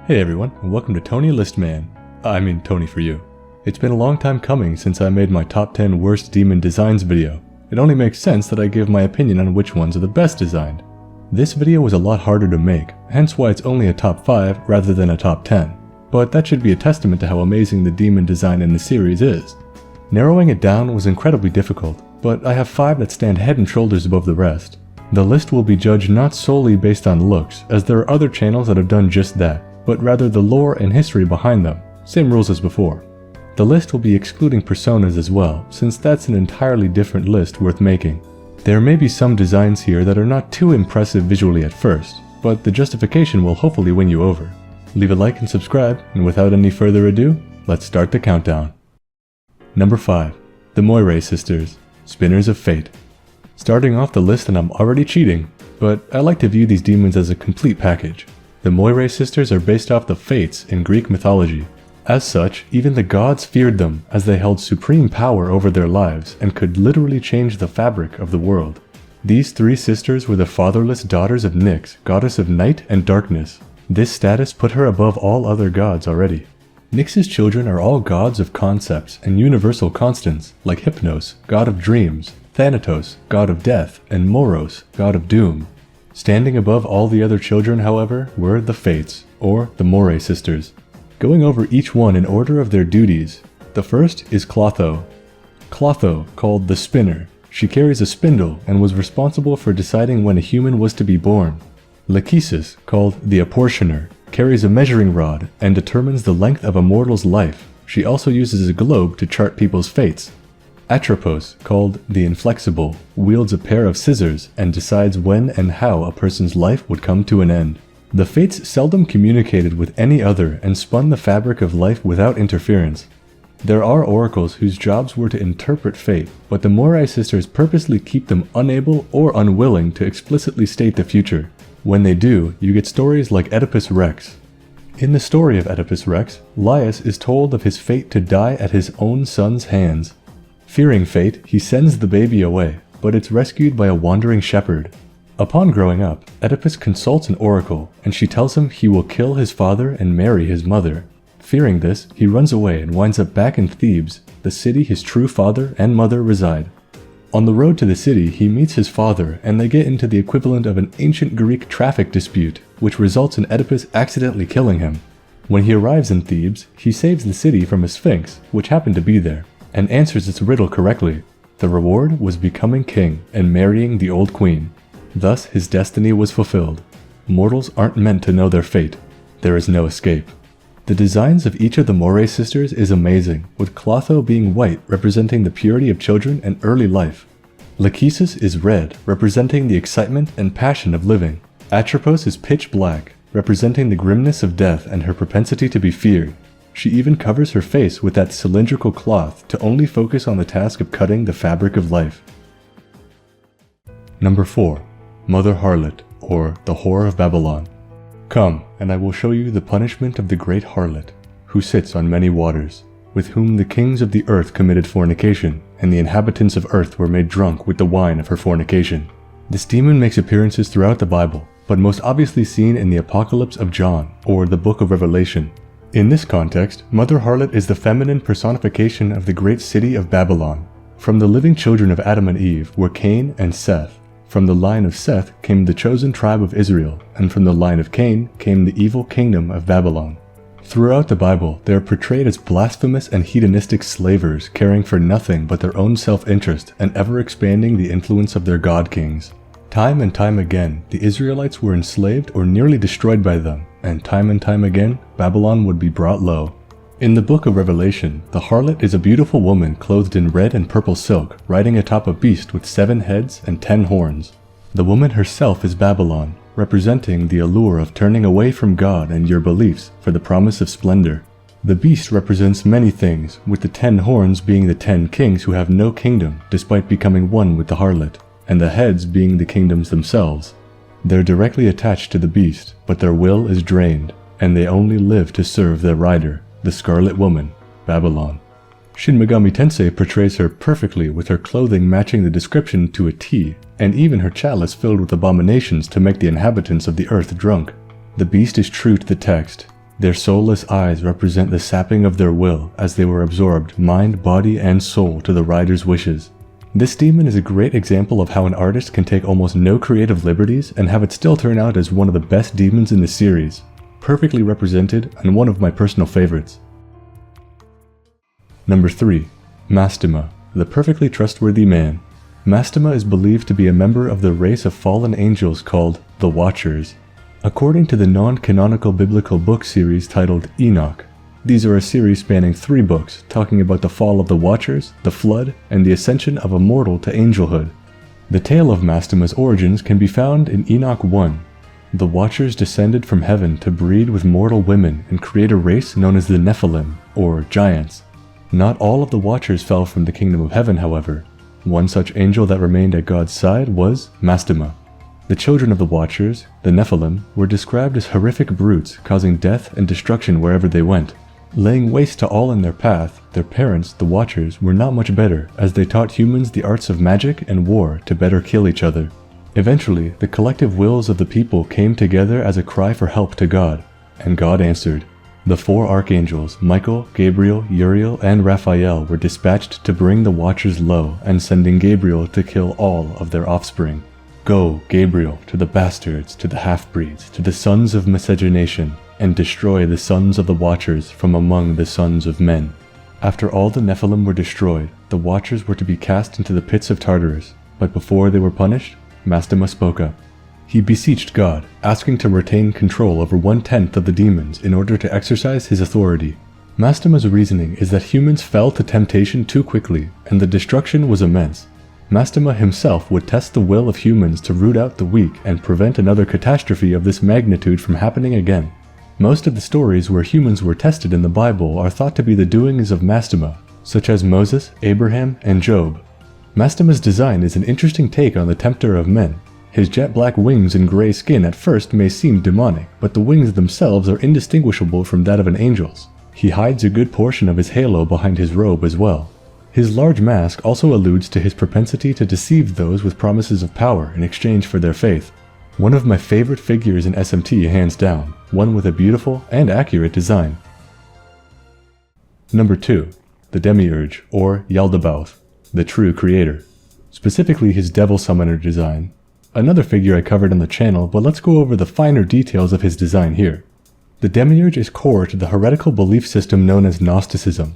Hey everyone, and welcome to Tony Listman. I mean Tony for you. It's been a long time coming since I made my top 10 worst demon designs video. It only makes sense that I give my opinion on which ones are the best designed. This video was a lot harder to make, hence why it's only a top 5 rather than a top 10. But that should be a testament to how amazing the demon design in the series is. Narrowing it down was incredibly difficult, but I have 5 that stand head and shoulders above the rest. The list will be judged not solely based on looks, as there are other channels that have done just that, but rather the lore and history behind them, same rules as before. The list will be excluding personas as well, since that's an entirely different list worth making. There may be some designs here that are not too impressive visually at first, but the justification will hopefully win you over. Leave a like and subscribe, and without any further ado, let's start the countdown. Number 5. The Moire Sisters, Spinners of Fate. Starting off the list, and I'm already cheating, but I like to view these demons as a complete package. The Moire sisters are based off the Fates in Greek mythology. As such, even the gods feared them, as they held supreme power over their lives and could literally change the fabric of the world. These 3 sisters were the fatherless daughters of Nyx, goddess of night and darkness. This status put her above all other gods already. Nyx's children are all gods of concepts and universal constants, like Hypnos, god of dreams, Thanatos, god of death, and Moros, god of doom. Standing above all the other children, however, were the Fates, or the Moire sisters. Going over each one in order of their duties. The first is Clotho. Clotho, called the Spinner. She carries a spindle and was responsible for deciding when a human was to be born. Lachesis, called the Apportioner, carries a measuring rod and determines the length of a mortal's life. She also uses a globe to chart people's fates. Atropos, called the Inflexible, wields a pair of scissors and decides when and how a person's life would come to an end. The Fates seldom communicated with any other and spun the fabric of life without interference. There are oracles whose jobs were to interpret fate, but the Moire sisters purposely keep them unable or unwilling to explicitly state the future. When they do, you get stories like Oedipus Rex. In the story of Oedipus Rex, Laius is told of his fate to die at his own son's hands. Fearing fate, he sends the baby away, but it's rescued by a wandering shepherd. Upon growing up, Oedipus consults an oracle, and she tells him he will kill his father and marry his mother. Fearing this, he runs away and winds up back in Thebes, the city his true father and mother reside. On the road to the city, he meets his father, and they get into the equivalent of an ancient Greek traffic dispute, which results in Oedipus accidentally killing him. When he arrives in Thebes, he saves the city from a sphinx, which happened to be there, and answers its riddle correctly. The reward was becoming king and marrying the old queen. Thus his destiny was fulfilled. Mortals aren't meant to know their fate. There is no escape. The designs of each of the Moire sisters is amazing, with Clotho being white representing the purity of children and early life. Lachesis is red, representing the excitement and passion of living. Atropos is pitch black, representing the grimness of death and her propensity to be feared. She even covers her face with that cylindrical cloth to only focus on the task of cutting the fabric of life. Number 4. Mother Harlot, or the Whore of Babylon. Come, and I will show you the punishment of the great harlot, who sits on many waters, with whom the kings of the earth committed fornication, and the inhabitants of earth were made drunk with the wine of her fornication. This demon makes appearances throughout the Bible, but most obviously seen in the Apocalypse of John, or the Book of Revelation. In this context, Mother Harlot is the feminine personification of the great city of Babylon. From the living children of Adam and Eve were Cain and Seth. From the line of Seth came the chosen tribe of Israel, and from the line of Cain came the evil kingdom of Babylon. Throughout the Bible, they are portrayed as blasphemous and hedonistic slavers, caring for nothing but their own self-interest and ever expanding the influence of their god kings. Time and time again, the Israelites were enslaved or nearly destroyed by them, and time again, Babylon would be brought low. In the Book of Revelation, the harlot is a beautiful woman clothed in red and purple silk, riding atop a beast with 7 heads and 10 horns. The woman herself is Babylon, representing the allure of turning away from God and your beliefs for the promise of splendor. The beast represents many things, with the 10 horns being the 10 kings who have no kingdom despite becoming one with the harlot, and the heads being the kingdoms themselves. They're directly attached to the beast, but their will is drained, and they only live to serve their rider, the Scarlet Woman, Babylon. Shin Megami Tensei portrays her perfectly, with her clothing matching the description to a T, and even her chalice filled with abominations to make the inhabitants of the earth drunk. The beast is true to the text. Their soulless eyes represent the sapping of their will as they were absorbed mind, body, and soul to the rider's wishes. This demon is a great example of how an artist can take almost no creative liberties and have it still turn out as one of the best demons in the series. Perfectly represented and one of my personal favorites. Number 3. Mastema, the perfectly trustworthy man. Mastema is believed to be a member of the race of fallen angels called the Watchers. According to the non-canonical biblical book series titled Enoch, these are a series spanning 3 books talking about the fall of the Watchers, the flood, and the ascension of a mortal to angelhood. The tale of Mastema's origins can be found in Enoch 1. The Watchers descended from heaven to breed with mortal women and create a race known as the Nephilim, or giants. Not all of the Watchers fell from the kingdom of heaven, however. One such angel that remained at God's side was Mastema. The children of the Watchers, the Nephilim, were described as horrific brutes causing death and destruction wherever they went. Laying waste to all in their path, their parents, the Watchers, were not much better as they taught humans the arts of magic and war to better kill each other. Eventually, the collective wills of the people came together as a cry for help to God, and God answered. The 4 archangels, Michael, Gabriel, Uriel, and Raphael, were dispatched to bring the Watchers low and sending Gabriel to kill all of their offspring. Go, Gabriel, to the bastards, to the half-breeds, to the sons of miscegenation, and destroy the sons of the Watchers from among the sons of men. After all the Nephilim were destroyed, the Watchers were to be cast into the pits of Tartarus, but before they were punished, Mastema spoke up. He beseeched God, asking to retain control over 1/10 of the demons in order to exercise his authority. Mastema's reasoning is that humans fell to temptation too quickly, and the destruction was immense. Mastema himself would test the will of humans to root out the weak and prevent another catastrophe of this magnitude from happening again. Most of the stories where humans were tested in the Bible are thought to be the doings of Mastema, such as Moses, Abraham, and Job. Mastema's design is an interesting take on the tempter of men. His jet black wings and gray skin at first may seem demonic, but the wings themselves are indistinguishable from that of an angel's. He hides a good portion of his halo behind his robe as well. His large mask also alludes to his propensity to deceive those with promises of power in exchange for their faith. One of my favorite figures in SMT hands down, one with a beautiful and accurate design. Number 2. The Demiurge, or Yaldabaoth, the true creator. Specifically his devil summoner design. Another figure I covered on the channel, but let's go over the finer details of his design here. The Demiurge is core to the heretical belief system known as Gnosticism.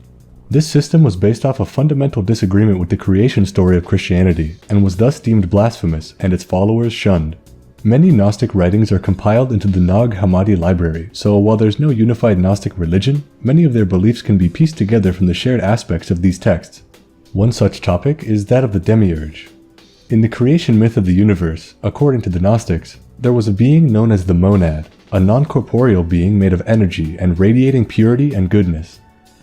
This system was based off a fundamental disagreement with the creation story of Christianity, and was thus deemed blasphemous and its followers shunned. Many Gnostic writings are compiled into the Nag Hammadi library, so while there's no unified Gnostic religion, many of their beliefs can be pieced together from the shared aspects of these texts. One such topic is that of the Demiurge. In the creation myth of the universe, according to the Gnostics, there was a being known as the Monad, a non-corporeal being made of energy and radiating purity and goodness.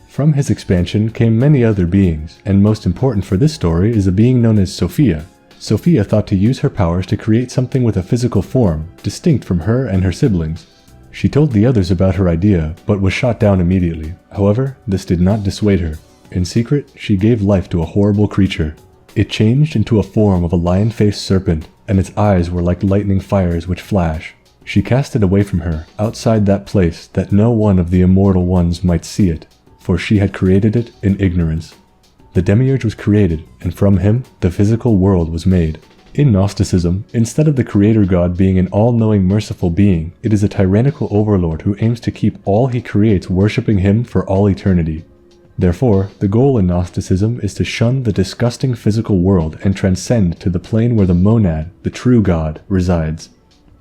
From his expansion came many other beings, and most important for this story is a being known as Sophia. Sophia thought to use her powers to create something with a physical form, distinct from her and her siblings. She told the others about her idea, but was shot down immediately. However, this did not dissuade her. In secret, she gave life to a horrible creature. It changed into a form of a lion-faced serpent, and its eyes were like lightning fires which flash. She cast it away from her, outside that place, that no one of the immortal ones might see it, for she had created it in ignorance. The Demiurge was created, and from him, the physical world was made. In Gnosticism, instead of the creator god being an all-knowing merciful being, it is a tyrannical overlord who aims to keep all he creates worshipping him for all eternity. Therefore, the goal in Gnosticism is to shun the disgusting physical world and transcend to the plane where the monad, the true god, resides.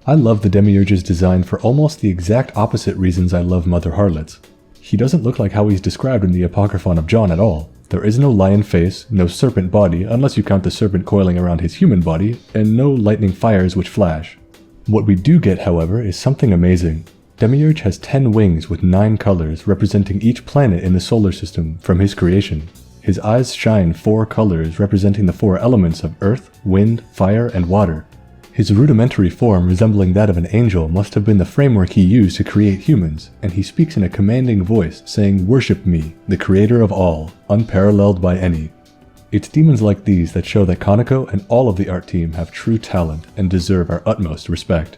I love the Demiurge's design for almost the exact opposite reasons I love Mother Harlot's. He doesn't look like how he's described in the Apocryphon of John at all. There is no lion face, no serpent body, unless you count the serpent coiling around his human body, and no lightning fires which flash. What we do get, however, is something amazing. Demiurge has 10 wings with 9 colors representing each planet in the solar system from his creation. His eyes shine 4 colors representing the 4 elements of earth, wind, fire, and water. His rudimentary form resembling that of an angel must have been the framework he used to create humans, and he speaks in a commanding voice saying, "Worship me, the creator of all, unparalleled by any." It's demons like these that show that Kaneko and all of the art team have true talent and deserve our utmost respect.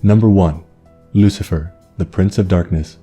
Number 1. Lucifer, the Prince of Darkness.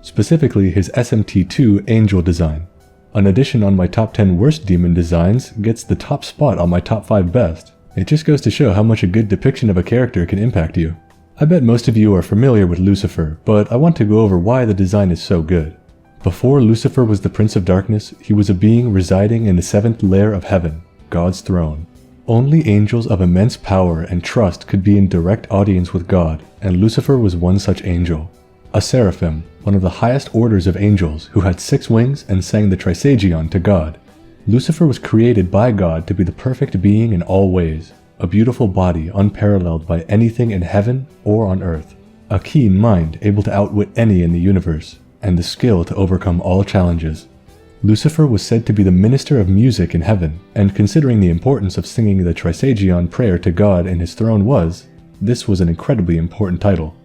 Specifically his SMT2 Angel design. An addition on my top 10 worst demon designs gets the top spot on my top 5 best. It just goes to show how much a good depiction of a character can impact you. I bet most of you are familiar with Lucifer, but I want to go over why the design is so good. Before Lucifer was the Prince of Darkness, he was a being residing in the 7th layer of heaven, God's throne. Only angels of immense power and trust could be in direct audience with God, and Lucifer was one such angel. A seraphim, one of the highest orders of angels, who had 6 wings and sang the trisagion to God. Lucifer was created by God to be the perfect being in all ways, a beautiful body unparalleled by anything in heaven or on earth, a keen mind able to outwit any in the universe, and the skill to overcome all challenges. Lucifer was said to be the minister of music in heaven, and considering the importance of singing the trisagion prayer to God in his throne this was an incredibly important title.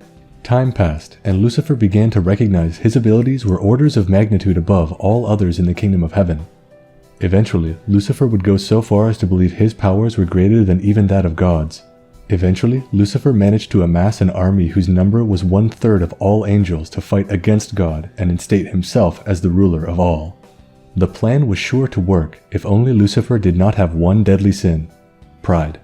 Time passed, and Lucifer began to recognize his abilities were orders of magnitude above all others in the kingdom of heaven. Eventually, Lucifer would go so far as to believe his powers were greater than even that of God's. Eventually, Lucifer managed to amass an army whose number was 1/3 of all angels to fight against God and instate himself as the ruler of all. The plan was sure to work if only Lucifer did not have one deadly sin: pride.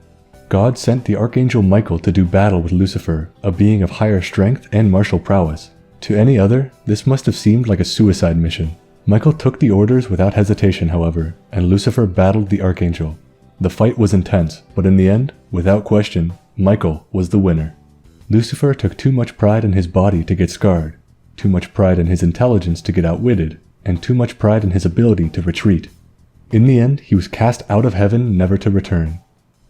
God sent the archangel Michael to do battle with Lucifer, a being of higher strength and martial prowess. To any other, this must have seemed like a suicide mission. Michael took the orders without hesitation, however, and Lucifer battled the archangel. The fight was intense, but in the end, without question, Michael was the winner. Lucifer took too much pride in his body to get scarred, too much pride in his intelligence to get outwitted, and too much pride in his ability to retreat. In the end, he was cast out of heaven never to return.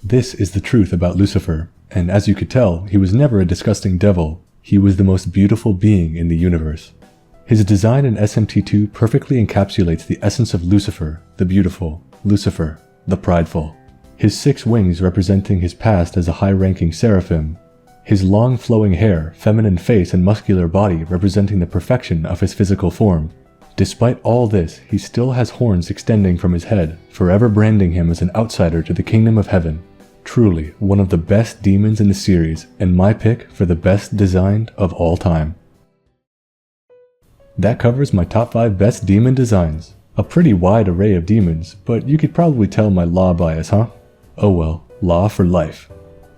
This is the truth about Lucifer, and as you could tell, he was never a disgusting devil. He was the most beautiful being in the universe. His design in SMT2 perfectly encapsulates the essence of Lucifer, the beautiful, Lucifer, the prideful. His 6 wings representing his past as a high-ranking seraphim. His long flowing hair, feminine face, and muscular body representing the perfection of his physical form. Despite all this, he still has horns extending from his head, forever branding him as an outsider to the kingdom of heaven. Truly, one of the best demons in the series, and my pick for the best designed of all time. That covers my top 5 best demon designs. A pretty wide array of demons, but you could probably tell my law bias, huh? Oh well, law for life.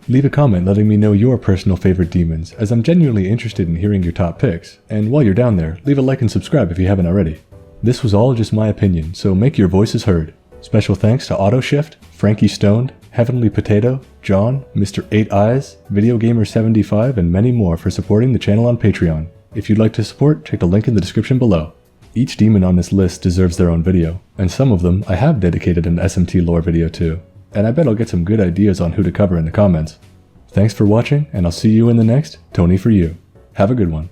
Leave a comment letting me know your personal favorite demons, as I'm genuinely interested in hearing your top picks, and while you're down there, leave a like and subscribe if you haven't already. This was all just my opinion, so make your voices heard. Special thanks to AutoShift, Frankie Stoned, Heavenly Potato, John, Mr. 8 Eyes, VideoGamer75, and many more for supporting the channel on Patreon. If you'd like to support, check the link in the description below. Each demon on this list deserves their own video, and some of them I have dedicated an SMT lore video to, and I bet I'll get some good ideas on who to cover in the comments. Thanks for watching, and I'll see you in the next Tony For You. Have a good one.